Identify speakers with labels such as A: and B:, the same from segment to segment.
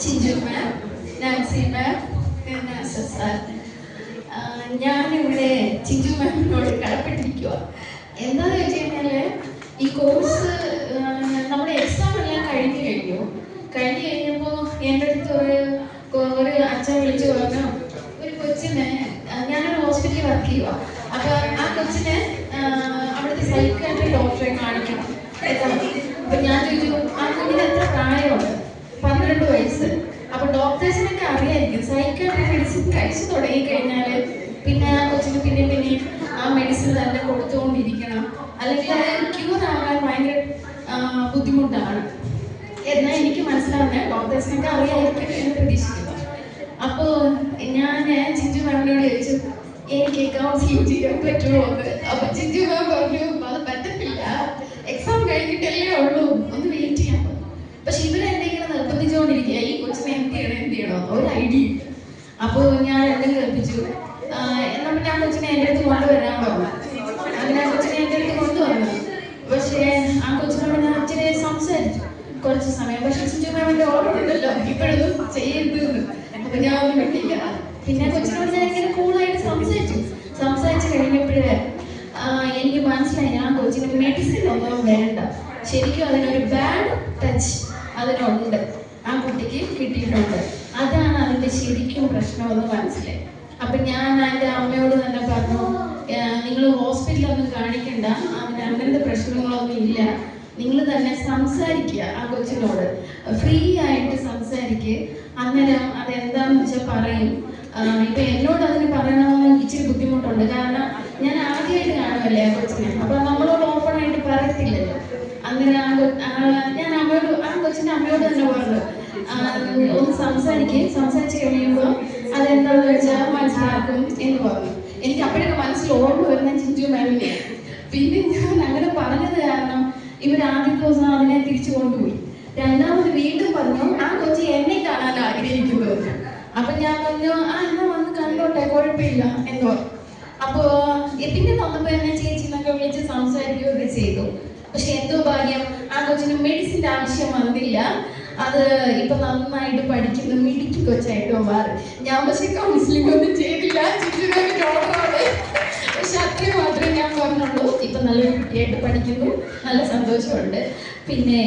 A: ചിഞ്ചു മാം, Nancy മാം, sir. ഞാനിവിടെ ചിഞ്ചു മാമിനോട് കടപ്പെട്ടിരിക്കുക. എന്താണെന്ന് വെച്ച് കഴിഞ്ഞാൽ ഈ കോഴ്സ് നമ്മുടെ എക്സാം എല്ലാം കഴിഞ്ഞു കഴിഞ്ഞപ്പോൾ എൻ്റെ അടുത്ത് ഒരു അച്ഛൻ വിളിച്ച് പറഞ്ഞു, ഒരു കൊച്ചിനെ, ഞാനൊരു ഹോസ്പിറ്റലിൽ വർക്ക് ചെയ്യുക, അപ്പോൾ ആ കൊച്ചിനെ അവിടുത്തെ സൈക്കാട്രി ഡോക്ടറെ കാണിക്കണം. അപ്പൊ ഞാൻ ചോദിച്ചു, ആ കുഞ്ഞിന് എത്ര പ്രായമുണ്ട്? 12 വയസ്സ്. അപ്പൊ ഡോക്ടേഴ്സിനൊക്കെ അറിയായിരിക്കും സൈക്കാട്രി മെഡിസിൻ കഴിച്ചു തുടങ്ങി കഴിഞ്ഞാൽ പിന്നെ ആ കൊച്ചിന് പിന്നെ ആ മെഡിസിൻ തന്നെ കൊടുത്തുകൊണ്ടിരിക്കണം, അല്ലെങ്കിൽ അത് ക്യൂർ ആകാൻ ഭയങ്കര ബുദ്ധിമുട്ടാണ് എന്നാൽ എനിക്ക് മനസ്സിലാവുന്നത് ഡോക്ടേഴ്സിനൊക്കെ അറിയായിരിക്കും എന്ന് പ്രതീക്ഷിക്കുന്നു. അപ്പോൾ ഞാൻ ചിഞ്ചു മാമിനോട് ചോദിച്ചു, എനിക്ക് കൗൺസിലിംഗ് ചെയ്യാൻ പറ്റുമോ എന്ന്. അപ്പൊ ചിഞ്ചു മാം പറഞ്ഞു, അത് പറ്റത്തില്ല, എക്സാം കഴിഞ്ഞിട്ടല്ലേ ഉള്ളൂ, ഒന്ന് വെയിറ്റ് ചെയ്യാൻ. പക്ഷെ ഇവരെന്തെങ്കിലും നിർബന്ധിച്ചുകൊണ്ടിരിക്കുക, ഈ കൊച്ചിനെ എന്ത് ചെയ്യണോ ഒരു ഐഡിയ ഇല്ല. അപ്പോൾ ഞാൻ രണ്ടും കേൾപ്പിച്ചു. എന്നാൽ ഞാൻ കൊച്ചിനെ എൻ്റെ അടുത്ത് കൊണ്ടുവരാൻ പറഞ്ഞു. അങ്ങനെ ആ കൊച്ചിനെ എൻ്റെ അടുത്ത് കൊണ്ടുവന്നു. പക്ഷേ ആ കൊച്ചിനോട് ഞാൻ ഇച്ചിരി സംസാരിച്ചു കുറച്ച് സമയം. പക്ഷെ ചിഞ്ചു മാമിൻ്റെ ഓർഡർ ഉണ്ടല്ലോ ഇപ്പോഴൊന്നും ചെയ്യരുത്. അപ്പൊ ഞാൻ ഒന്നും പറ്റില്ല. പിന്നെ കൊച്ചിനോട് ഞാൻ ഇങ്ങനെ കൂളായിട്ട് സംസാരിച്ച് കഴിഞ്ഞപ്പോഴേ എനിക്ക് മനസ്സിലായി ആ കൊച്ചിന് മെഡിസിൻ ഒന്നും വേണ്ട. ശരിക്കും അതിനൊരു ബാഡ് ടച്ച് അതിനുണ്ട്, ആ കുട്ടിക്ക് കിട്ടിയിട്ടുണ്ട്. അതാണ് അതിൻ്റെ ശരിക്കും പ്രശ്നമെന്ന് മനസ്സിലായി. അപ്പം ഞാൻ എൻ്റെ അമ്മയോട് തന്നെ പറഞ്ഞു, നിങ്ങൾ ഹോസ്പിറ്റലൊന്നും കാണിക്കണ്ട, അങ്ങനത്തെ പ്രശ്നങ്ങളൊന്നും ഇല്ല, നിങ്ങൾ തന്നെ സംസാരിക്കുക ആ കൊച്ചിനോട്, ഫ്രീ ആയിട്ട് സംസാരിക്കുക. അന്നേരം അതെന്താണെന്ന് വെച്ചാൽ പറയും. ഇപ്പൊ എന്നോട് അതിന് പറയണമെന്ന് ഇച്ചിരി ബുദ്ധിമുട്ടുണ്ട്, കാരണം ഞാൻ ആദ്യമായിട്ട് കാണുമല്ലേ ആ കൊച്ചിനെ. അപ്പൊ നമ്മളോട് ഓപ്പൺ ആയിട്ട് പറയത്തില്ലല്ലോ. അന്നേരം ഞാൻ ആ കൊച്ചിന്റെ അമ്മയോട് തന്നെ പറഞ്ഞു, ഒന്ന് സംസാരിച്ച് കഴിയുമ്പോൾ അതെന്താണെന്ന് വെച്ചാൽ മനസ്സിലാക്കും എന്ന് പറഞ്ഞു. എനിക്ക് അപ്പോഴൊക്കെ മനസ്സിൽ ഓർമ്മ വരുന്ന ചിഞ്ചു മാമിനെ. പിന്നെ ഞാൻ അങ്ങനെ പറഞ്ഞത് കാരണം ഇവർ ആദ്യത്തെ ദിവസം അതിനെ തിരിച്ചു കൊണ്ടുപോയി. രണ്ടാമത് വീണ്ടും പറഞ്ഞു, ആ കൊച്ചി എന്നെ കാണാൻ ആഗ്രഹിക്കുന്നു. അപ്പൊ ഞാൻ പറഞ്ഞു, എന്നാ വന്ന് കണ്ടോട്ടെ, കുഴപ്പമില്ല എന്ന് പറഞ്ഞു. അപ്പോ പിന്നെ വന്നപ്പോ എന്നെ ചേച്ചിന്നൊക്കെ വിളിച്ച് സംസാരിക്കുകയൊക്കെ ചെയ്തു. പക്ഷെ എന്തോ ഭാഗ്യം, ആ കൊച്ചിന് മെഡിസിൻ്റെ ആവശ്യം വന്നില്ല. അത് ഇപ്പൊ നന്നായിട്ട് പഠിക്കുന്നു, മിടുക്കി കൊച്ചായിട്ടോ മാറി. ഞാൻ പക്ഷെ കൗൺസിലിംഗ് ഒന്നും ചെയ്തില്ല, ചിഞ്ചുമാമിനോടാണ്. പക്ഷെ അത്രയും മാത്രമേ ഞാൻ പറഞ്ഞുള്ളൂ. ഇപ്പൊ നല്ലൊരു കുട്ടിയായിട്ട് പഠിക്കുന്നു, നല്ല സന്തോഷമുണ്ട്. പിന്നെ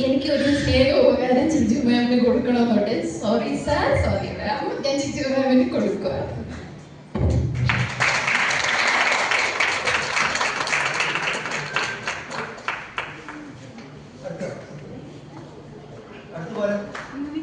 A: എനിക്കൊരു സ്നേഹോപകാരം ചിഞ്ചു മാമിന് കൊടുക്കണമെന്നുണ്ട്. സോറി സാർ, സോറി മാം, ഞാൻ ചിഞ്ചു മാമിന് കൊടുക്കുക.